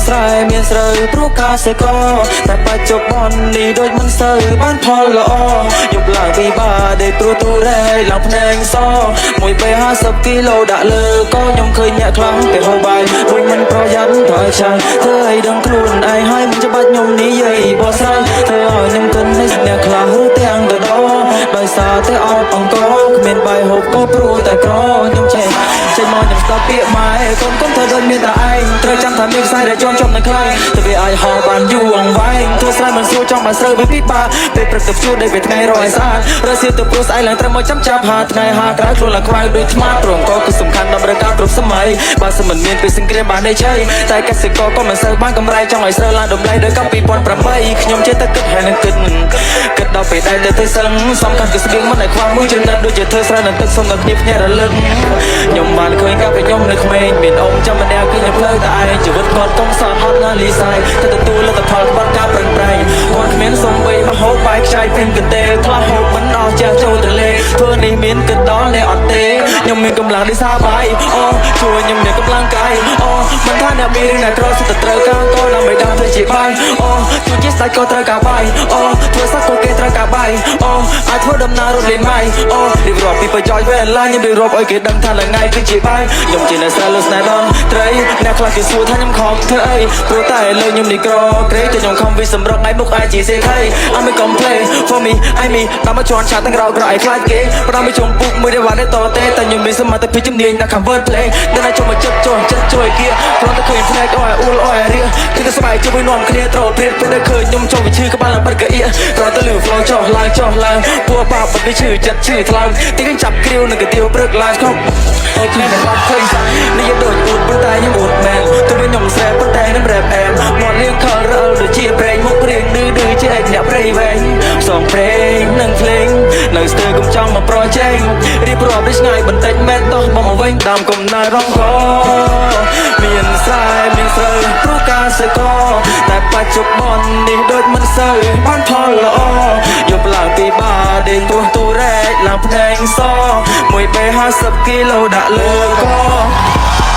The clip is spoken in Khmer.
ស្រែមានស្រូវព្រោះការសេកតែបច្ចុប្បន្ននេះដូចមិនសូវបានផលល្អយប់ឡើងពីបាដេកព្រោះទូរែឡើងភ្នែកសមួយបី50គីឡូដាក់លើក៏ខ្ញុំឃើញអ្នកខ្លះគេហូបបាយដូចមិនប្រយ័ត្នថយឆាយធ្វើឲ្យដឹងខ្លួនឯងហើយមិនច្បាច់ខ្ញុំនិយាយបោះស្រាយធ្វើឲ្យខ្ញុំគិតនេះអ្នកខ្លះឬទាំងទៅដល់ដោយសារតែអត់អង្គគ្មានបាយហូបក៏ព្រោះតែក្រខ្ញុំចេះមកខ្ញុំស្ដាប់ពាក្យម៉ែកូនធ្វើដូចមានតែឯងត្រូវចាំថាមានខ្សែដែលជាប់នៅខ្លាំងទៅវាអាចហោបានយូរអង្វែងធ្វើស្រែមិនស្រួលចង់បានស្រូវវាពិបាកពេលព្រឹកទៅជួដោយពេលថ្ងៃរយស្អាតរើសៀទៅព្រោះស្អែកឡើងត្រឹមមកចាប់ហាថ្ងៃហាក្រៅខ្លួនឡើងខ្វៅដូចថ្មព្រមក៏គឺសំខាន់ដល់រកាគ្រប់សម័យបើសិនមិនមានពេលសង្គ្រាមបានទេជ័យតែកសិករក៏មិនសូវបានកម្រៃចង់ឲ្យស្រូវឡើងតម្លៃដោយកាប់2008ខ្ញុំចេះតែគិតហើយនឹងគិតដល់ពេលដែលទៅសឹងសំខាន់គឺស្បៀងមិនឲ្យខ្វះមួយចំណិតដូចជាធ្វើស្រែនឹងទឹកសុំដល់គ្នាភ្នាក់រលឹកខ្ញុំបានឃើញកាលពីខ្ញុំនៅក្មេងមានអ៊ំចាំម្នាក់គឺខ្ញុំផ្លូវតែឯងជីវិតគាត់កុំសត់ហត់ណាលីសាយតែទទួលលទ្ធផលក្បត់ការប្រឹងប្រែងគាត់គ្មានសំបីមកហូបបាយខ្ចាយពេញកន្ទេលខ្លះហូបមិនអស់ចាស់ចូលទៅលេធ្វើនេះមានគិតដល់អ្នកអត់ទេខ្ញុំមានកម្លាំងដោយសារបាយអូជួយខ្ញុំមានកម្លាំងកាយអូមិនថាអ្នកមានអ្នកក្រសិតត្រូវការក៏ដើម្បីដល់ធ្វើជាបាយអូជួយជាស្ដេចក៏ត្រូវការបាយអូធ្វើសក់ក៏គេត្រូវការបាយអូអាចធ្វើដំណើររត់លេងបាយអូរៀបរាប់ពីប្រយោជន៍វេលាខ្ញុំរៀបរាប់ឲ្យគេដឹងថាថ្ងៃគឺជាបាយខ្ញុំជាអ្នកស្រែលើស្នេហ៍ដល់ត្រីអ្នកខ្លះគេសួរថាខ្ញុំខំធ្វើអីព្រោះតែលើខ្ញុំនេះក្រក្រេតែខ្ញុំខំវាសម្រក់ឯមុខឯជាសេខៃអត់មិន complain for me I me តាមមកជន់ឆាទាំងក្រៅក្រឲ្យខ្លាចគេផ្ដាំឲ្យជុំពុកមួយដែលបានតទេតែខ្ញុំមានសមត្ថភាពជំនាញដាក់ convert play តែណាជុំមកចិត្តជួយគៀគ្រាន់តែឃើញផ្នែកអស់អ៊ូលអស់រៀគឺតែស្បែកជួយនាំគ្នាត្រព្រៀតពេលដែលឃើញខ្ញុំចុះវិឈឺក្បាលឡើងបិទកអៀគ្រាន់តែលឺ flow ចុះឡើងពួរបាបបិទឈឺចិត្តឈឺថ្លើមទីខ្ញុំចាប់គ្រាវនឹងកាទៀវព្រឹកឡើងខំអូគ្នាតែបាត់ឃើញនេះដូចអ៊ូតប៉ុន្តែខ្ញុំអ៊ូតមែនទោះខ្ញុំស្រែប៉ុន្តែខ្ញុំ rap អែមមកលៀងខលរលដូចជាប្រេងមុខរៀងឌឺជាឯកអ្នកព្រៃវែងផ្សងប្រេងនឹងភ្លេងនៅស្ទើរកុំចង់មកប្រជែងរៀបរាប់ដូចឆ្ងាយបន្តិចមែនតោះមកវិញតាមកំណើរងកមានស្រែមានស្រូវព្រោះការសេកតែបច្ចុប្បន្ននេះដូចមិនសូវបានផលល្អយប់ឡើងពីបាដេកព្រោះទូរែកឡើងភ្នែកសមួយពេល50គីឡូដាក់លើក